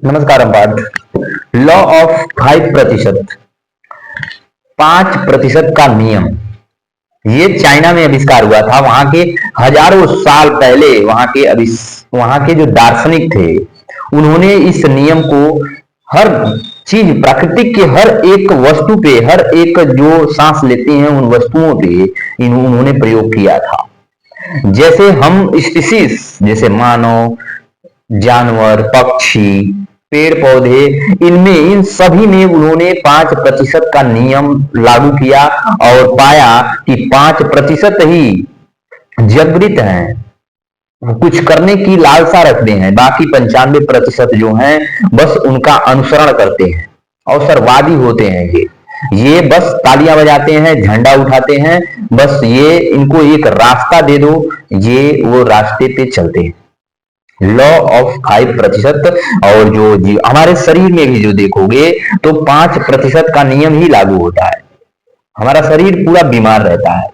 नमस्कार पाठ। Law of 5%, 5% का नियम। ये चाइना में आविष्कार हुआ था। वहां के हजारों साल पहले वहां के जो दार्शनिक थे, उन्होंने इस नियम को हर चीज, प्राकृतिक के हर एक वस्तु पे, हर एक जो सांस लेते हैं उन वस्तुओं पे उन्होंने प्रयोग किया था। जैसे हम स्पीसीज, जैसे मानव, जानवर, पक्षी, पेड़ पौधे, इनमें, इन सभी में उन्होंने 5% का नियम लागू किया और पाया कि 5% ही जागृत हैं, कुछ करने की लालसा रखते हैं। बाकी 95% जो हैं बस उनका अनुसरण करते हैं, अवसरवादी होते हैं। ये बस तालियां बजाते हैं, झंडा उठाते हैं, बस ये इनको एक रास्ता दे दो, ये वो रास्ते पे चलते हैं। Law of 5%। और जो हमारे शरीर में भी जो देखोगे तो 5% का नियम ही लागू होता है। हमारा शरीर पूरा बीमार रहता है,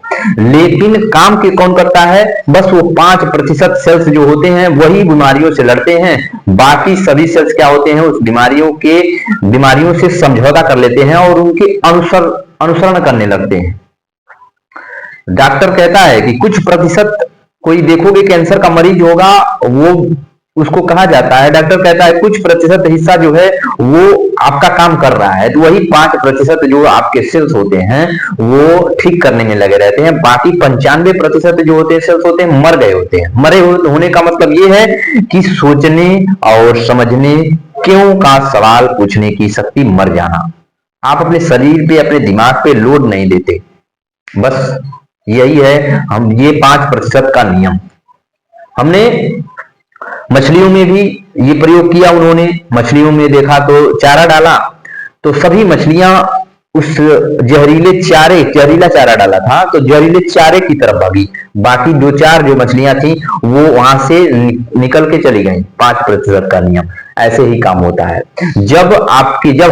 लेकिन काम के कौन करता है? बस वो 5% सेल्स जो होते हैं वही बीमारियों से लड़ते हैं। बाकी सभी सेल्स क्या होते हैं? उस बीमारियों से समझौता कर लेते हैं और उनके अनुसरण करने लगते हैं। डॉक्टर कहता है कि कुछ प्रतिशत, कोई देखोगे कैंसर का मरीज होगा, वो उसको कहा जाता है, डॉक्टर कहता है कुछ प्रतिशत हिस्सा जो है वो आपका काम कर रहा है, तो वही 5% जो आपके सेल्स होते हैं वो ठीक करने में लगे रहते हैं। बाकी 95% जो होते हैं सेल्स होते हैं मर गए होते हैं। मरे होने का मतलब ये है कि सोचने और समझने, क्यों का सवाल पूछने की शक्ति मर जाना। आप अपने शरीर पे, अपने दिमाग पे लोड नहीं देते। बस यही है हम ये 5% का नियम। हमने मछलियों में भी ये प्रयोग किया। उन्होंने मछलियों में देखा तो चारा डाला तो सभी मछलियां उस जहरीला चारा डाला था तो जहरीले चारे की तरफ भागी। बाकी दो चार जो मछलियां थी वो वहां से निकल के चली गई। 5% का नियम ऐसे ही काम होता है। जब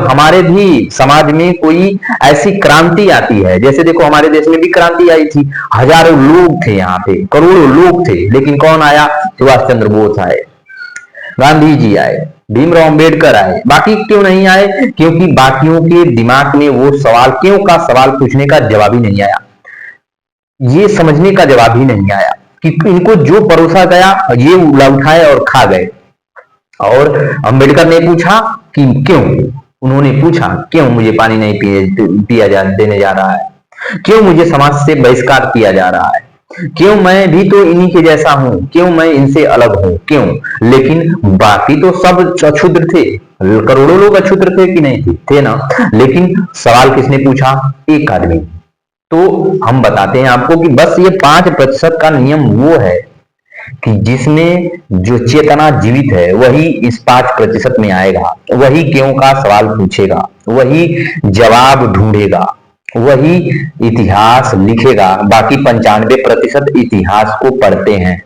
हमारे भी समाज में कोई ऐसी क्रांति आती है, जैसे देखो हमारे देश में भी क्रांति आई थी, हजारों लोग थे, यहाँ पे करोड़ों लोग थे, लेकिन कौन आया? सुभाष चंद्र बोस आए, गांधी जी आए, भीमराव अंबेडकर आए। बाकी क्यों नहीं आए? क्योंकि बाकियों के दिमाग में वो सवाल, क्यों का सवाल पूछने का जवाब ही नहीं आया, ये समझने का जवाब ही नहीं आया कि इनको जो परोसा गया ये उठाए और खा गए। और अंबेडकर ने पूछा कि क्यों? उन्होंने पूछा क्यों मुझे पानी नहीं देने जा रहा है, क्यों मुझे समाज से बहिष्कार किया जा रहा है, क्यों मैं भी तो इन्हीं के जैसा हूं, क्यों मैं इनसे अलग हूं, क्यों? लेकिन बाकी तो सब अक्षुद्र थे, करोड़ों लोग अक्षुद्र थे कि नहीं थे ना। लेकिन सवाल किसने पूछा? एक आदमी। तो हम बताते हैं आपको कि बस ये 5% का नियम वो है कि जिसमें जो चेतना जीवित है वही इस 5% में आएगा, वही क्यों का सवाल पूछेगा, वही जवाब ढूंढेगा, वही इतिहास लिखेगा। बाकी 95% इतिहास को पढ़ते हैं।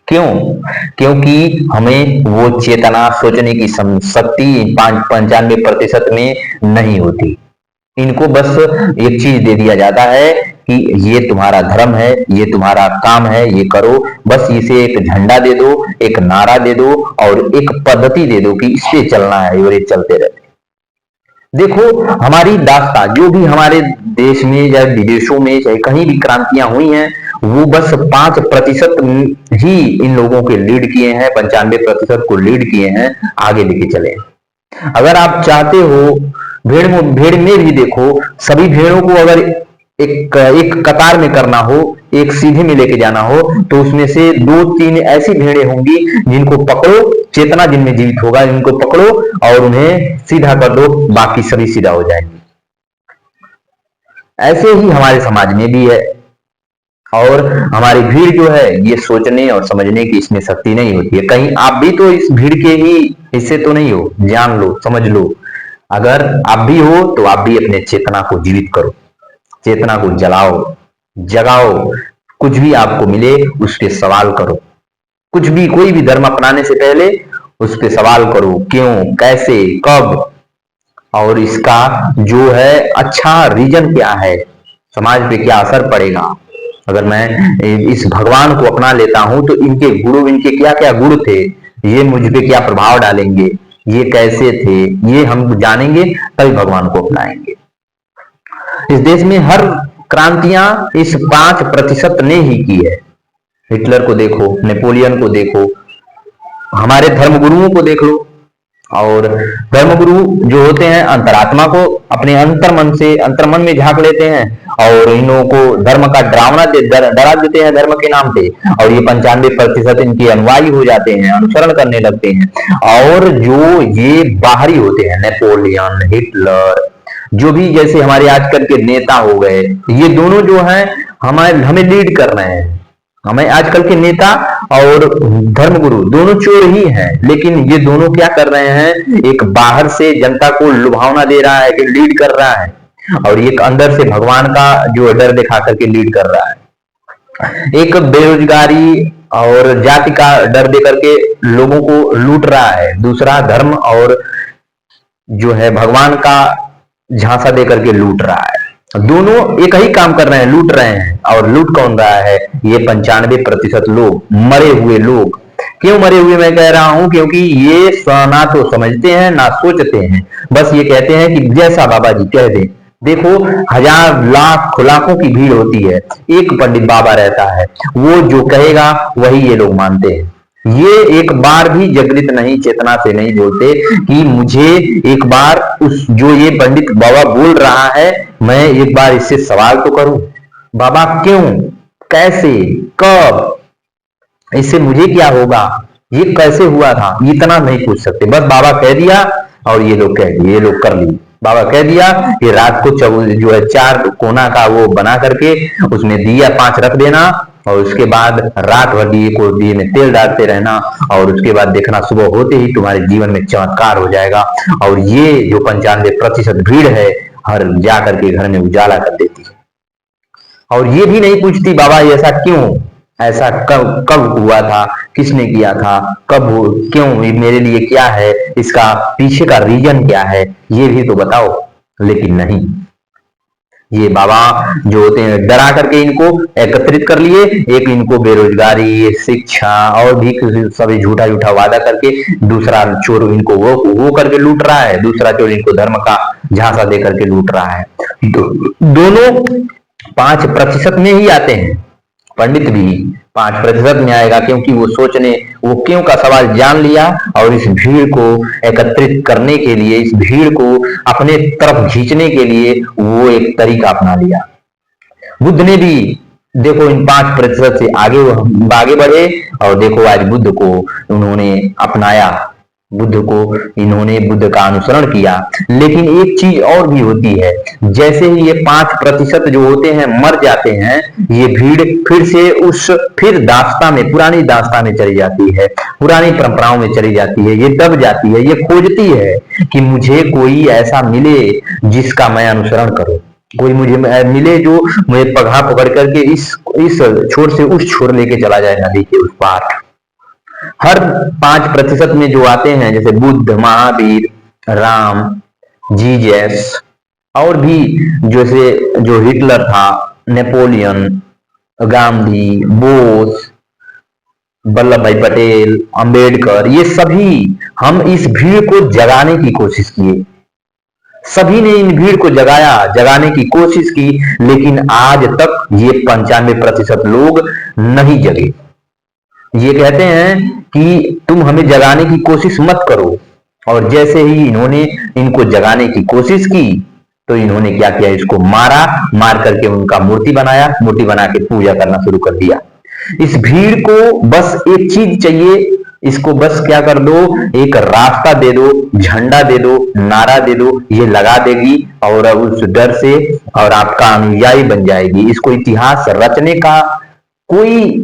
क्यों? क्योंकि हमें वो चेतना, सोचने की शक्ति 95% में नहीं होती। इनको बस एक चीज दे दिया जाता है कि ये तुम्हारा धर्म है, ये तुम्हारा काम है, ये करो। बस इसे एक झंडा दे दो, एक नारा दे दो और एक पद्धति दे दो कि इससे चलना है, और ये चलते रहते। देखो हमारी दास्तां, जो भी हमारे देश में या विदेशों में चाहे कहीं भी क्रांतियां हुई हैं, वो बस 5% ही इन लोगों के लीड किए हैं, 95% को लीड किए हैं, आगे लेके चले। अगर आप चाहते हो, भेड़ में भी देखो, सभी भेड़ों को अगर एक कतार में करना हो, एक सीधे में लेके जाना हो, तो उसमें से 2-3 ऐसी भेड़ें होंगी जिनको पकड़ो, चेतना जिनमें जीवित होगा, इनको पकड़ो और उन्हें सीधा कर दो, बाकी सभी सीधा हो जाएंगे। ऐसे ही हमारे समाज में भी है। और हमारी भीड़ जो है ये सोचने और समझने की इसमें शक्ति नहीं होती है। कहीं आप भी तो इस भीड़ के ही हिस्से तो नहीं हो? जान लो, समझ लो। अगर आप भी हो तो आप भी अपने चेतना को जीवित करो, चेतना को जलाओ, जगाओ। कुछ भी आपको मिले उस पर सवाल करो। कुछ भी, कोई भी धर्म अपनाने से पहले उस पर सवाल करो, क्यों, कैसे, कब, और इसका जो है अच्छा रीजन क्या है, समाज पे क्या असर पड़ेगा। अगर मैं इस भगवान को अपना लेता हूं तो इनके क्या क्या गुण थे, ये मुझ पे क्या प्रभाव डालेंगे। ये कैसे थे, ये हम जानेंगे तभी भगवान को अपनाएंगे। इस देश में हर क्रांतियां इस 5% ने ही की है। हिटलर को देखो, नेपोलियन को देखो, हमारे धर्मगुरुओं को देख लो। और धर्मगुरु जो होते हैं अंतरात्मा को अपने अंतर्मन से अंतर्मन में झांक लेते हैं और इन लोगों को धर्म का डरा देते हैं धर्म के नाम पे, और ये 95% इनके अनुयायी हो जाते हैं, अनुसरण करने लगते हैं। और जो ये बाहरी होते हैं, नेपोलियन, हिटलर, जो भी जैसे हमारे आजकल के नेता हो गए, ये दोनों जो हैं हमें लीड कर रहे हैं। हमें आजकल के नेता और धर्मगुरु दोनों चोर ही हैं, लेकिन ये दोनों क्या कर रहे हैं, एक बाहर से जनता को लुभावना दे रहा है कि लीड कर रहा है, और एक अंदर से भगवान का जो डर दिखा करके लीड कर रहा है। एक बेरोजगारी और जाति का डर दे करके लोगों को लूट रहा है, दूसरा धर्म और जो है भगवान का झांसा दे करके लूट रहा है। दोनों एक ही काम कर रहे हैं, लूट रहे हैं। और लूट कौन रहा है, ये 95% लोग, मरे हुए लोग। क्यों मरे हुए मैं कह रहा हूं, क्योंकि ये ना तो समझते हैं ना सोचते हैं, बस ये कहते हैं कि जैसा बाबा जी कह दें। देखो, हजार लाख लाखों की भीड़ होती है, एक पंडित बाबा रहता है, वो जो कहेगा वही ये लोग मानते हैं। ये एक बार भी जागृत नहीं, चेतना से नहीं बोलते कि मुझे एक बार उस जो ये पंडित बाबा बोल रहा है, मैं एक बार इससे सवाल तो करूं, बाबा क्यों, कैसे, कब, इससे मुझे क्या होगा, ये कैसे हुआ था, इतना नहीं पूछ सकते। बस बाबा कह दिया और ये लोग कह दिए, ये लोग कर लिए। बाबा कह दिया कि रात को जो है 4 कोना का वो बना करके उसमें दिया 5 रख देना, और उसके बाद रात भर दिए में तेल डालते रहना, और उसके बाद देखना सुबह होते ही तुम्हारे जीवन में चमत्कार हो जाएगा। और ये जो 95% भीड़ है, हर जा करके घर में उजाला कर देती है। और ये भी नहीं पूछती बाबा ऐसा क्यों, ऐसा कब कब हुआ था, किसने किया था, कब हो, क्यों, मेरे लिए क्या है, इसका पीछे का रीजन क्या है, ये भी तो बताओ। लेकिन नहीं, ये बाबा जो होते हैं डरा करके इनको एकत्रित कर लिए, एक इनको बेरोजगारी, शिक्षा और भी सभी झूठा झूठा वादा करके, दूसरा चोर इनको वो करके लूट रहा है, दूसरा चोर इनको धर्म का झांसा दे करके लूट रहा है। दोनों 5% में ही आते हैं, पंडित भी 5% में आएगा, क्योंकि वो सोचने, वो क्यों का सवाल जान लिया, और इस भीड़ को एकत्रित करने के लिए, इस भीड़ को अपने तरफ खींचने के लिए वो एक तरीका अपना लिया। बुद्ध ने भी देखो इन 5% से आगे बढ़े, और देखो आज बुद्ध को उन्होंने अपनाया, बुद्ध को इन्होंने बुद्ध का अनुसरण किया। लेकिन एक चीज और भी होती है, जैसे ही ये 5% जो होते हैं मर जाते हैं, ये भीड़ फिर दास्तां में, पुरानी दास्तां में चली जाती है, पुरानी परंपराओं में चली जाती है, ये दब जाती है, ये खोजती है कि मुझे कोई ऐसा मिले जिसका मैं अनुसरण करूं, कोई मुझे मिले जो मुझे पगहा पकड़ करके इस छोर से उस छोर लेके चला जाए, नदी के उस पार। हर 5% में जो आते हैं, जैसे बुद्ध, महावीर, राम, जीजस, और भी जैसे जो हिटलर था, नेपोलियन, गांधी, बोस, वल्लभ भाई पटेल, अंबेडकर, ये सभी हम इस भीड़ को जगाने की कोशिश किए, सभी ने इन भीड़ को जगाने की कोशिश की, लेकिन आज तक ये 95% लोग नहीं जगे। ये कहते हैं कि तुम हमें जगाने की कोशिश मत करो, और जैसे ही इन्होंने इनको जगाने की कोशिश की, तो इन्होंने क्या किया, इसको मारा, मार करके उनका मूर्ति बनाया, मूर्ति बना के पूजा करना शुरू कर दिया। इस भीड़ को बस एक चीज चाहिए, इसको बस क्या कर दो, एक रास्ता दे दो, झंडा दे दो, नारा दे दो, ये लगा देगी, और उस डर से और आपका अनुयायी बन जाएगी। इसको इतिहास रचने का कोई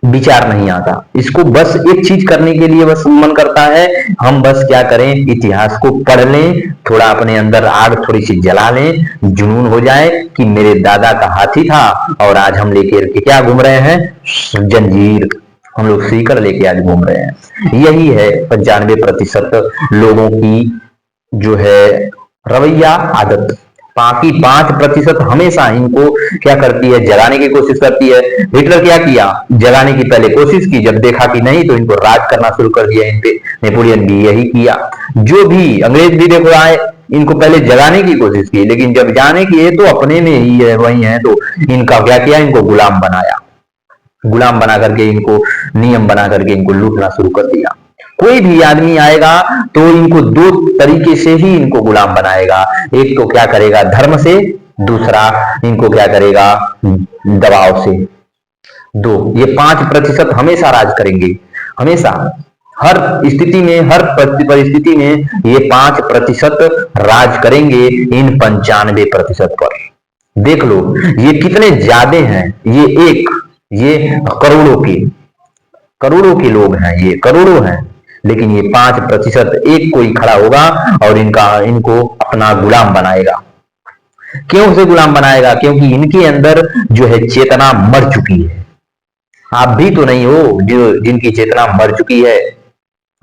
विचार नहीं आता, इसको बस एक चीज करने के लिए बस मन करता है, हम बस क्या करें, इतिहास को पढ़ लें, थोड़ा अपने अंदर आग थोड़ी सी जला लें, जुनून हो जाए कि मेरे दादा का हाथी था और आज हम लेके क्या घूम रहे हैं, जंजीर, हम लोग सीकर लेके आज घूम रहे हैं। यही है 95% लोगों की जो है रवैया, आदत। बाकी 5% हमेशा इनको क्या करती है, जगाने की कोशिश करती है। हिटलर क्या किया, जगाने की पहले कोशिश की, जब देखा कि नहीं तो इनको राज करना शुरू कर दिया इन पे। नेपोलियन भी यही किया। जो भी अंग्रेज भी देखो आए, इनको पहले जगाने की कोशिश की, लेकिन जब जाने की है तो अपने में ही है, वही है, तो इनका क्या किया, इनको गुलाम बनाया। गुलाम बना करके इनको, नियम बना करके इनको लूटना शुरू कर दिया। कोई भी आदमी आएगा तो इनको दो तरीके से ही इनको गुलाम बनाएगा। एक तो क्या करेगा, धर्म से, दूसरा इनको क्या करेगा, दबाव से। दो, ये 5% हमेशा राज करेंगे, हमेशा, हर स्थिति में, हर परिस्थिति में ये 5% राज करेंगे इन 95% पर। देख लो ये कितने ज्यादा हैं, ये करोड़ों के लोग हैं, ये करोड़ों हैं, लेकिन ये 5% एक कोई खड़ा होगा और इनको अपना गुलाम बनाएगा। क्यों उसे गुलाम बनाएगा, क्योंकि इनके अंदर जो है चेतना मर चुकी है। आप भी तो नहीं हो जो जिनकी चेतना मर चुकी है।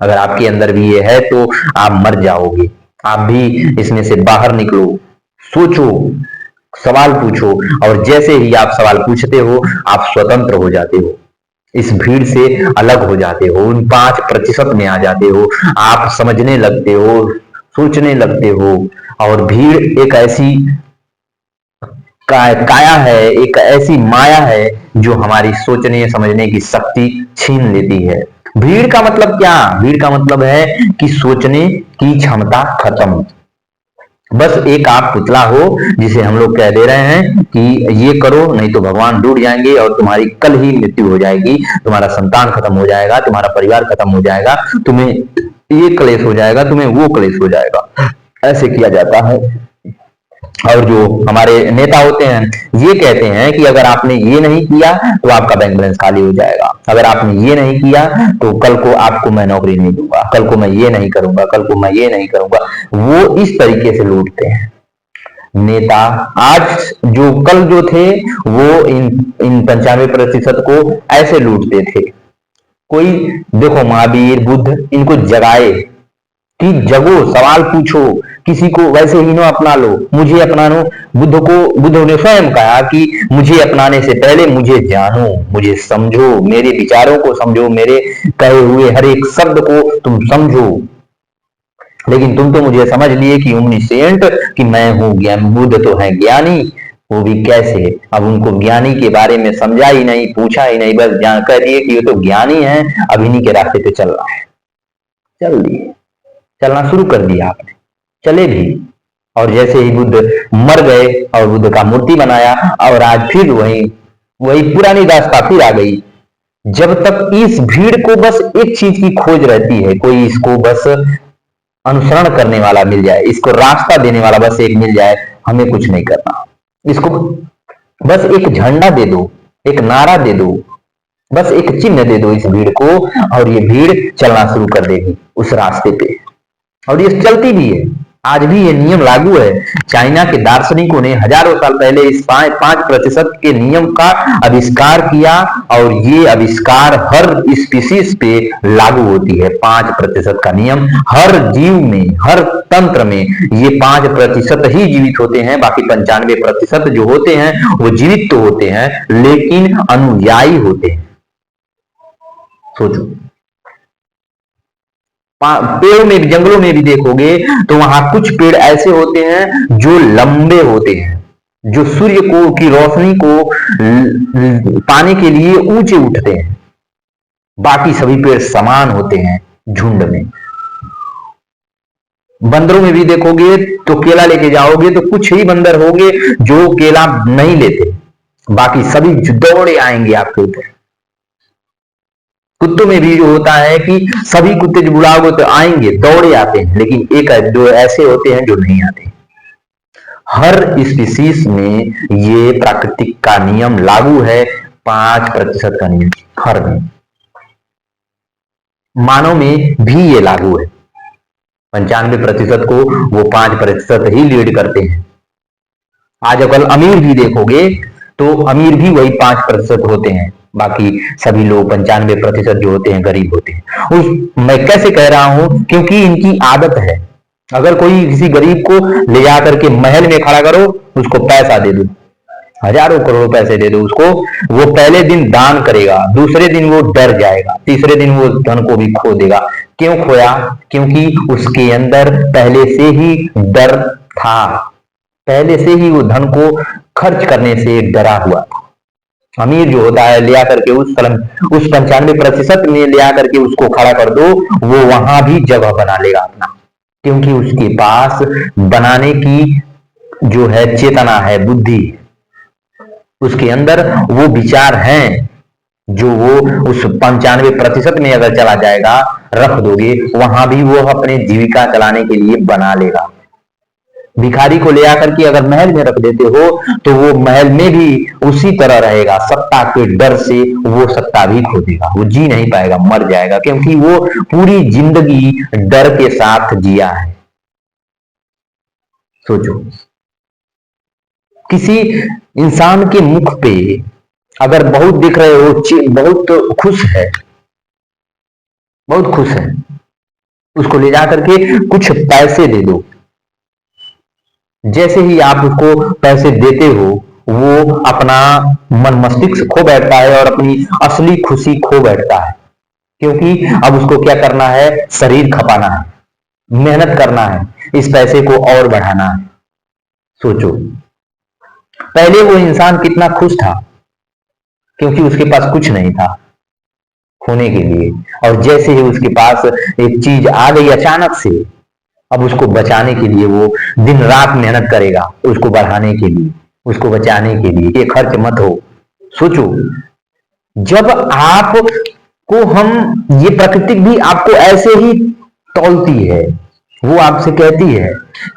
अगर आपके अंदर भी ये है तो आप मर जाओगे। आप भी इसमें से बाहर निकलो, सोचो, सवाल पूछो, और जैसे ही आप सवाल पूछते हो आप स्वतंत्र हो जाते हो, इस भीड़ से अलग हो जाते हो, उन 5% में आ जाते हो। आप समझने लगते हो, सोचने लगते हो। और भीड़ एक ऐसी काया है, एक ऐसी माया है जो हमारी सोचने समझने की शक्ति छीन लेती है। भीड़ का मतलब क्या, भीड़ का मतलब है कि सोचने की क्षमता खत्म। बस एक आप पुतला हो जिसे हम लोग कह दे रहे हैं कि ये करो नहीं तो भगवान डूब जाएंगे और तुम्हारी कल ही मृत्यु हो जाएगी, तुम्हारा संतान खत्म हो जाएगा, तुम्हारा परिवार खत्म हो जाएगा, तुम्हें ये क्लेश हो जाएगा, तुम्हें वो क्लेश हो जाएगा। ऐसे किया जाता है। और जो हमारे नेता होते हैं ये कहते हैं कि अगर आपने ये नहीं किया तो आपका बैंक बैलेंस खाली हो जाएगा, अगर आपने ये नहीं किया तो कल को आपको मैं नौकरी नहीं दूंगा, कल को मैं ये नहीं करूंगा, कल को मैं ये नहीं करूंगा। वो इस तरीके से लूटते हैं नेता। आज जो कल जो थे वो इन 95% को ऐसे लूटते थे। कोई देखो महावीर बुद्ध, इनको जगाए कि जगो, सवाल पूछो, किसी को वैसे ही ना अपना लो, मुझे अपना लो। बुद्ध ने स्वयं कहा कि मुझे अपनाने से पहले मुझे जानो, मुझे समझो, मेरे विचारों को समझो, मेरे कहे हुए हर एक शब्द को तुम समझो। लेकिन तुम तो मुझे समझ लिए कि ओमनिसेंट, कि मैं हूं ज्ञान। बुद्ध तो है ज्ञानी, वो भी कैसे, अब उनको ज्ञानी के बारे में समझा ही नहीं, पूछा ही नहीं, बस जान कर दिए कि ये तो ज्ञानी है, अब इन्हीं के रास्ते पे चल रहा है। चल दिए, चलना शुरू कर दिया आपने, चले भी। और जैसे ही बुद्ध मर गए और बुद्ध का मूर्ति बनाया, और आज फिर वही पुरानी दास्तां फिर आ गई। जब तक इस भीड़ को बस एक चीज की खोज रहती है, कोई इसको बस अनुसरण करने वाला मिल जाए, इसको रास्ता देने वाला बस एक मिल जाए, हमें कुछ नहीं करना। इसको बस एक झंडा दे दो, एक नारा दे दो, बस एक चिन्ह दे दो इस भीड़ को, और ये भीड़ चलना शुरू कर देगी उस रास्ते पे। और ये चलती भी है, आज भी ये नियम लागू है। चाइना के दार्शनिकों ने हजारों साल पहले इस 5% के नियम का आविष्कार किया, और ये आविष्कार हर स्पीसीज पे लागू होती है। 5% का नियम हर जीव में, हर तंत्र में ये 5% ही जीवित होते हैं। बाकी 95% जो होते हैं वो जीवित तो होते हैं लेकिन अनुयायी होते हैं। सोचो, पेड़ में, जंगलों में भी देखोगे तो वहां कुछ पेड़ ऐसे होते हैं जो लंबे होते हैं, जो सूर्य को की रोशनी को पाने के लिए ऊंचे उठते हैं। बाकी सभी पेड़ समान होते हैं झुंड में। बंदरों में भी देखोगे तो केला लेके जाओगे तो कुछ ही बंदर होंगे जो केला नहीं लेते, बाकी सभी दौड़े आएंगे आपके ऊपर। कुत्तों में भी जो होता है कि सभी कुत्ते जो बुलाओगे तो आएंगे, दौड़े आते हैं, लेकिन एक जो ऐसे होते हैं जो नहीं आते। हर स्पीसीज में ये प्राकृतिक का नियम लागू है, 5% का नियम हर में। मानव में भी ये लागू है। 95% को वो 5% ही लीड करते हैं। आज अगर अमीर भी देखोगे तो अमीर भी वही 5% होते हैं, बाकी सभी लोग 95% जो होते हैं गरीब होते हैं। मैं कैसे कह रहा हूं, क्योंकि इनकी आदत है। अगर कोई किसी गरीब को ले जा करके महल में खड़ा करो, उसको पैसा दे दो, हजारों करोड़ों पैसे दे दो उसको, वो पहले दिन दान करेगा, दूसरे दिन वो डर जाएगा, तीसरे दिन वो धन को भी खो देगा। क्यों खोया? क्योंकि उसके अंदर पहले से ही डर था, पहले से ही वो धन को खर्च करने से डरा हुआ था। अमीर जो होता है ले आकर के उस 95% में ले आकर के उसको खड़ा कर दो, वो वहां भी जगह बना लेगा अपना, क्योंकि उसके पास बनाने की जो है चेतना है, बुद्धि, उसके अंदर वो विचार हैं जो वो उस 95% में अगर चला जाएगा, रख दोगे, वहां भी वो अपने जीविका चलाने के लिए बना लेगा। भिखारी को ले आकर के अगर महल में रख देते हो तो वो महल में भी उसी तरह रहेगा, सत्ता के डर से वो सत्ता भी खो देगा, वो जी नहीं पाएगा, मर जाएगा, क्योंकि वो पूरी जिंदगी डर के साथ जिया है। सोचो, किसी इंसान के मुख पे अगर बहुत दिख रहे हो, बहुत खुश है, बहुत खुश है, उसको ले जाकर के कुछ पैसे दे दो, जैसे ही आप उसको पैसे देते हो वो अपना मन मस्तिष्क खो बैठता है और अपनी असली खुशी खो बैठता है, क्योंकि अब उसको क्या करना है, शरीर खपाना है, मेहनत करना है, इस पैसे को और बढ़ाना है। सोचो, पहले वो इंसान कितना खुश था, क्योंकि उसके पास कुछ नहीं था खोने के लिए, और जैसे ही उसके पास एक चीज आ गई अचानक से, अब उसको बचाने के लिए वो दिन रात मेहनत करेगा, उसको बढ़ाने के लिए, उसको बचाने के लिए, ये खर्च मत हो। सोचो, जब आपको हम, ये प्रकृति भी आपको ऐसे ही तौलती है, वो आपसे कहती है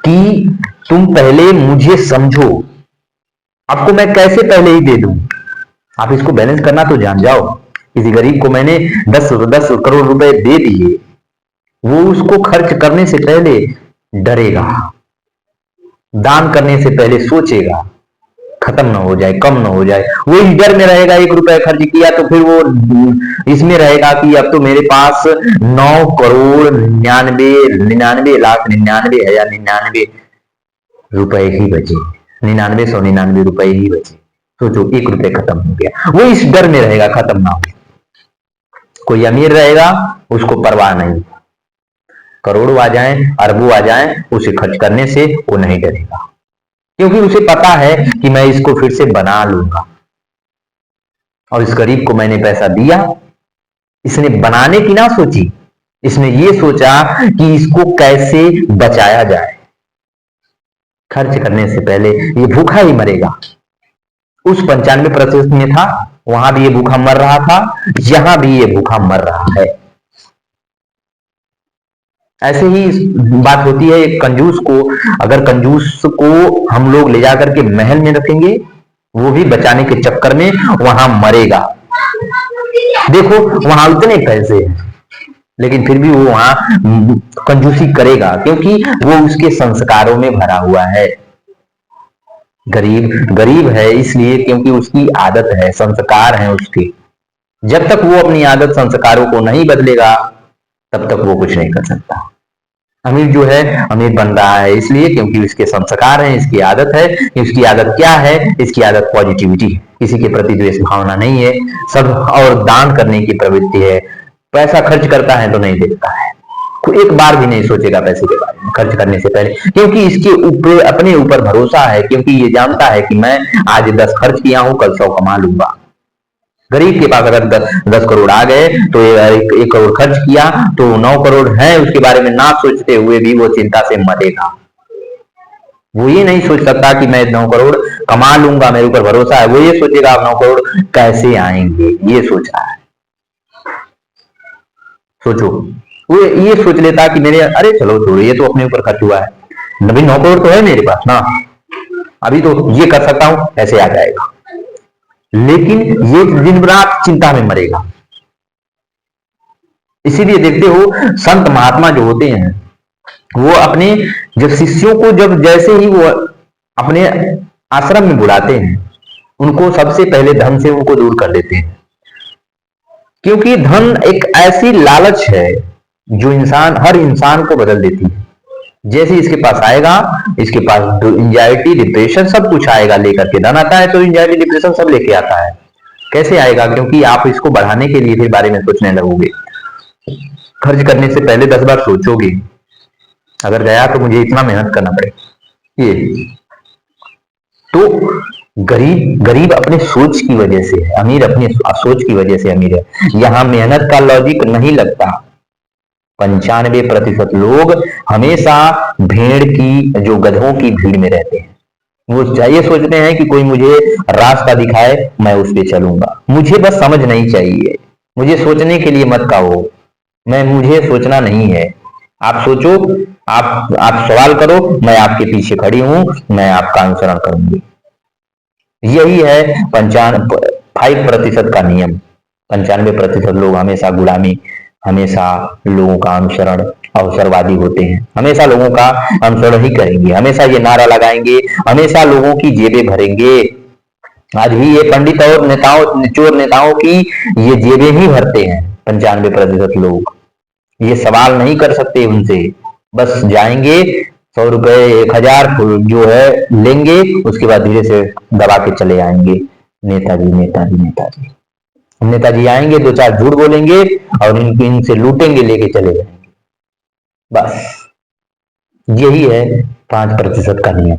कि तुम पहले मुझे समझो, आपको मैं कैसे पहले ही दे दूं, आप इसको बैलेंस करना तो जान जाओ। किसी गरीब को मैंने 10 करोड़ रुपए दे दिए, वो उसको खर्च करने से पहले डरेगा, दान करने से पहले सोचेगा खत्म ना हो जाए, कम ना हो जाए, वो इस डर में रहेगा। 1 रुपया खर्च किया तो फिर वो इसमें रहेगा कि अब तो मेरे पास 9,99,99,99,99 रुपए ही बचे, 99,99 रुपए ही बचे। सोचो, 1 रुपये खत्म हो गया, वो इस डर में रहेगा खत्म ना हो। कोई अमीर रहेगा, उसको परवाह नहीं, करोड़ों आ जाएं, अरबों आ जाएं, उसे खर्च करने से वो नहीं डरेगा, क्योंकि उसे पता है कि मैं इसको फिर से बना लूंगा। और इस गरीब को मैंने पैसा दिया, इसने बनाने की ना सोची, इसने ये सोचा कि इसको कैसे बचाया जाए। खर्च करने से पहले ये भूखा ही मरेगा। उस 95% में था, वहां भी ये भूखा मर रहा था, यहां भी ये भूखा मर रहा है। ऐसे ही बात होती है एक कंजूस को, अगर कंजूस को हम लोग ले जाकर के महल में रखेंगे, वो भी बचाने के चक्कर में वहां मरेगा। देखो, वहां उतने पैसे हैं, लेकिन फिर भी वो वहां कंजूसी करेगा, क्योंकि वो उसके संस्कारों में भरा हुआ है। गरीब गरीब है इसलिए क्योंकि उसकी आदत है, संस्कार है उसके। जब तक वो अपनी आदत संस्कारों को नहीं बदलेगा, तब तक वो कुछ नहीं कर सकता। अमीर जो है, अमीर बन रहा है इसलिए क्योंकि इसके संस्कार हैं, इसकी आदत है। इसकी आदत क्या है? इसकी आदत पॉजिटिविटी है, किसी के प्रति द्वेष भावना नहीं है, सब और दान करने की प्रवृत्ति है। पैसा खर्च करता है तो नहीं देखता है, एक बार भी नहीं सोचेगा पैसे के बारे में खर्च करने से पहले, क्योंकि इसके ऊपर, अपने ऊपर भरोसा है, क्योंकि ये जानता है कि मैं आज 10 खर्च किया हूं, कल 100 कमा लूंगा। गरीब के पास अगर 10 करोड़ आ गए तो 1 करोड़ खर्च किया तो 9 करोड़ है, उसके बारे में ना सोचते हुए भी वो चिंता से मरेगा। वो ये नहीं सोच सकता कि मैं 9 करोड़ कमा लूंगा, मेरे ऊपर भरोसा है। वो ये सोचेगा 9 करोड़ कैसे आएंगे, ये सोचा है। सोचो, वो ये सोच लेता कि मेरे, अरे चलो छोड़ो, ये तो अपने ऊपर खर्च हुआ है, अभी 9 करोड़ तो है मेरे पास ना, अभी तो ये कर सकता हूं, ऐसे आ जाएगा। लेकिन ये दिन रात चिंता में मरेगा। इसीलिए देखते हो संत महात्मा जो होते हैं, वो अपने जब शिष्यों को, जब जैसे ही वो अपने आश्रम में बुलाते हैं, उनको सबसे पहले धन से उनको दूर कर देते हैं, क्योंकि धन एक ऐसी लालच है जो हर इंसान को बदल देती है। जैसे इसके पास आएगा, इसके पास एंजाइटी डिप्रेशन सब कुछ आएगा लेकर के। धन आता है तो एंजाइटी डिप्रेशन सब लेके आता है। कैसे आएगा? क्योंकि आप इसको बढ़ाने के लिए फिर बारे में सोचने लगोगे, खर्च करने से पहले 10 बार सोचोगे, अगर गया तो मुझे इतना मेहनत करना पड़ेगा। ये तो गरीब गरीब अपने सोच की वजह से है, अमीर अपनी सोच की वजह से अमीर है। यहां मेहनत का लॉजिक नहीं लगता। 95% लोग हमेशा भेड़ की, जो गधों की भीड़ में रहते हैं। वो ये सोचते हैं कि कोई मुझे रास्ता दिखाए, मैं उस पर चलूंगा, मुझे बस समझ नहीं चाहिए, मुझे सोचने के लिए मत कहो, मुझे सोचना नहीं है। आप सोचो, आप सवाल करो, मैं आपके पीछे खड़ी हूं, मैं आपका अनुसरण करूंगी। यही है 5% का नियम। 95% लोग हमेशा गुलामी, हमेशा लोगों का अनुसरण, अवसरवादी होते हैं, हमेशा लोगों का अनुसरण ही करेंगे, हमेशा ये नारा लगाएंगे, हमेशा लोगों की जेबें भरेंगे। आज भी ये पंडित और नेताओं, चोर नेताओं की ये जेबें ही भरते हैं 95% लोग। ये सवाल नहीं कर सकते उनसे, बस जाएंगे, 100 रुपए, 1000 जो है लेंगे, उसके बाद धीरे से दबा के चले आएंगे। नेताजी नेताजी नेताजी नेताजी आएंगे, 2 4 झूठ बोलेंगे और इनसे लूटेंगे, लेके चले जाएंगे। बस यही है 5% का नियम।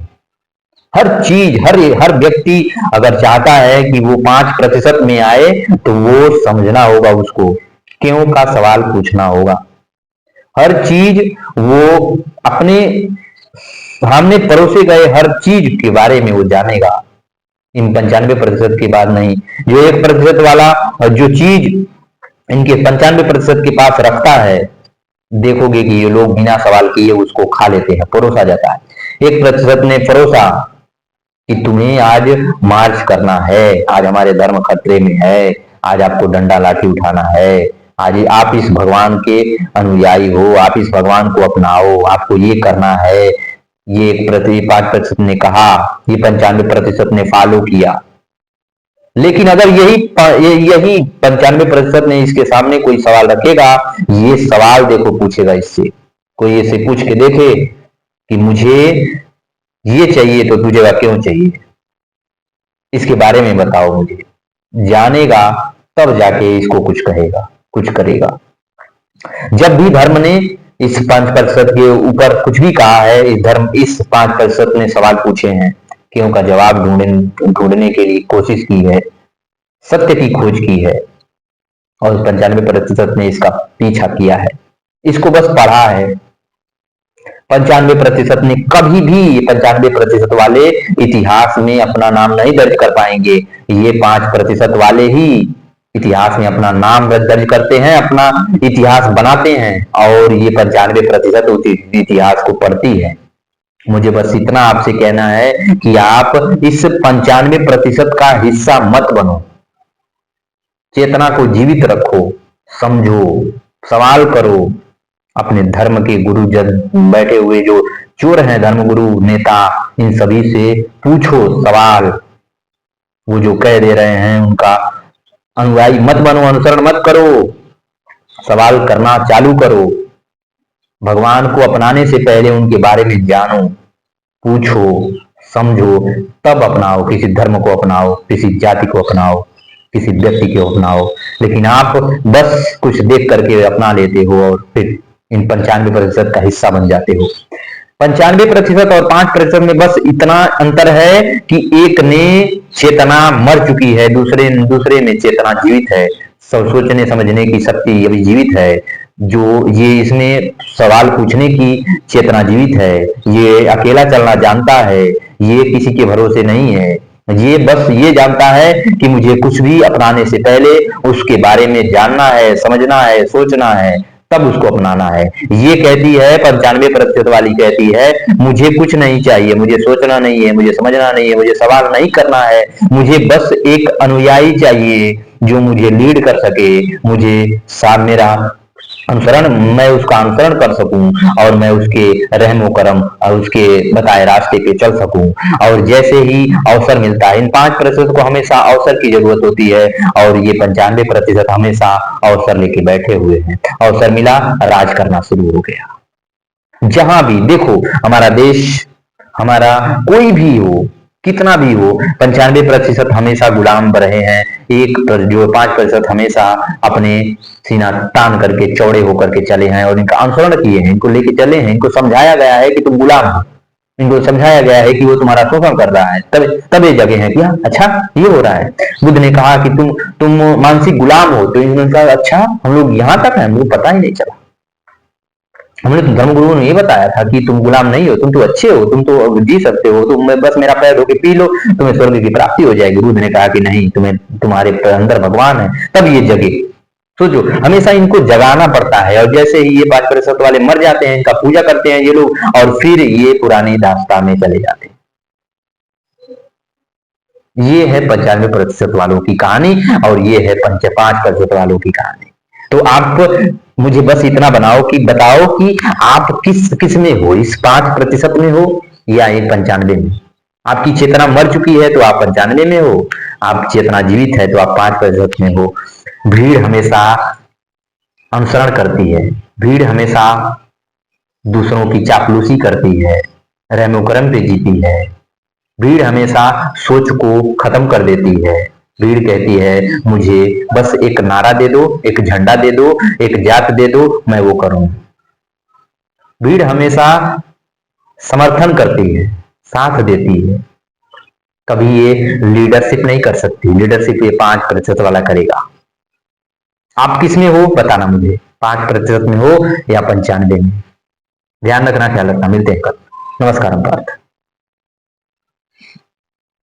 हर चीज, हर व्यक्ति अगर चाहता है कि वो 5% में आए, तो वो समझना होगा, उसको क्यों का सवाल पूछना होगा। हर चीज वो अपने सामने परोसे गए हर चीज के बारे में वो जानेगा। इन 95% के बाद नहीं। जो 1% वाला जो चीज इनके 95% के पास रखता है, देखोगे कि ये लोग बिना सवाल किए उसको खा लेते हैं, परोसा जाता है। 1% ने परोसा कि तुम्हें आज मार्च करना है, आज हमारे धर्म खतरे में है, आज आपको डंडा लाठी उठाना है, आज आप इस भगवान के अनुयायी हो, आप इस भगवान को अपनाओ, आपको ये करना है। ये 5% ने कहा, ये 95% ने फॉलो किया। लेकिन अगर यही 95% ने इसके सामने कोई सवाल रखेगा, ये सवाल देखो पूछेगा इससे, कोई ऐसे पूछ के देखे कि मुझे ये चाहिए तो तुझे क्यों चाहिए, इसके बारे में बताओ मुझे। जानेगा तब जाके इसको कुछ कहेगा, कुछ करेगा। जब भी धर्म ने इस 5% के ऊपर कुछ भी कहा है, इस 5% ने सवाल पूछे हैं, क्यों का जवाब ढूंढने के लिए कोशिश की है, सत्य की खोज की है, और 95% ने इसका पीछा किया है, इसको बस पढ़ा है। 95% ने कभी भी, 95% वाले इतिहास में अपना नाम नहीं दर्ज कर पाएंगे। ये 5% वाले ही इतिहास में अपना नाम दर्ज करते हैं, अपना इतिहास बनाते हैं, और ये 95% इतिहास को पढ़ती है। मुझे बस इतना आपसे कहना है कि आप इस 95% का हिस्सा मत बनो। चेतना को जीवित रखो, समझो, सवाल करो। अपने धर्म के गुरु जन बैठे हुए जो चोर हैं, धर्म गुरु नेता, इन सभी से पूछो सवाल। वो जो कह दे रहे हैं उनका अनुयायी मत बनो, अनुसरण मत करो, सवाल करना चालू करो। भगवान को अपनाने से पहले उनके बारे में जानो, पूछो, समझो, तब अपनाओ। किसी धर्म को अपनाओ, किसी जाति को अपनाओ, किसी व्यक्ति को अपनाओ। लेकिन आप बस कुछ देख करके अपना लेते हो और फिर इन 95% का हिस्सा बन जाते हो। 95% और 5% में बस इतना अंतर है कि एक ने चेतना मर चुकी है, दूसरे में चेतना जीवित है, सब सोचने समझने की शक्ति अभी जीवित है। जो ये इसमें सवाल पूछने की चेतना जीवित है, ये अकेला चलना जानता है, ये किसी के भरोसे नहीं है। ये बस ये जानता है कि मुझे कुछ भी अपनाने से पहले उसके बारे में जानना है, समझना है, सोचना है, तब उसको अपनाना है। ये कहती है 95% वाली कहती है, मुझे कुछ नहीं चाहिए, मुझे सोचना नहीं है, मुझे समझना नहीं है, मुझे सवाल नहीं करना है, मुझे बस एक अनुयायी चाहिए जो मुझे लीड कर सके, मुझे साथ मेरा अनुसरण, मैं उसका अनुसरण कर सकूं और मैं उसके रहमो करम और उसके बताए रास्ते पे चल सकूं। और जैसे ही अवसर मिलता है, इन 5% को हमेशा अवसर की जरूरत होती है, और ये 95% हमेशा अवसर लेके बैठे हुए हैं। अवसर मिला, राज करना शुरू हो गया। जहां भी देखो, हमारा देश, हमारा कोई भी हो, कितना भी हो, 95% हमेशा गुलाम रहे हैं। जो 5% हमेशा अपने सीना तान करके चौड़े होकर के चले हैं और इनका अनुसरण किए हैं, इनको लेके चले हैं। इनको समझाया गया है कि तुम गुलाम हो, इनको समझाया गया है कि वो तुम्हारा शोषण कर रहा है, तब तब ये जगह है कि हाँ, अच्छा ये हो रहा है। बुद्ध ने कहा कि तुम मानसिक गुलाम हो, तो इन्होंने कहा अच्छा हम लोग यहाँ तक है, मुझे पता ही नहीं चला। हमने तो धर्मगुरुओं ने ये बताया था कि तुम गुलाम नहीं हो, तुम तो अच्छे हो, तुम तो जी सकते हो, तुम बस मेरा पैर धो के पी लो, तुम्हें स्वर्ग की प्राप्ति हो जाएगी। बुद्ध ने कहा कि नहीं, तुम्हें तुम्हारे अंदर भगवान है, तब ये जगे। सोचो, हमेशा इनको जगाना पड़ता है। और जैसे ही ये 5% वाले मर जाते हैं, इनका पूजा करते हैं ये लोग, और फिर ये पुरानी दास्तान में चले जाते हैं। ये है 95% वालों की कहानी, और ये है 5% वालों की कहानी। तो आप मुझे बस इतना बताओ कि आप किस किस में हो, इस 5% में हो या ये 95 में। आपकी चेतना मर चुकी है तो आप 95 में हो, आप चेतना जीवित है तो आप 5% में हो। भीड़ हमेशा अनुसरण करती है, भीड़ हमेशा दूसरों की चापलूसी करती है, रहमो करम पे जीती है। भीड़ हमेशा सोच को खत्म कर देती है। भीड़ कहती है मुझे बस एक नारा दे दो, एक झंडा दे दो, एक जात दे दो, मैं वो करूं। भीड़ हमेशा समर्थन करती है, साथ देती है। कभी ये लीडरशिप नहीं कर सकती, लीडरशिप ये 5% वाला करेगा। आप किस में हो बताना मुझे, 5% में हो या 95 में। ध्यान रखना, ख्याल रखना, मिलते हैं कल। नमस्कार।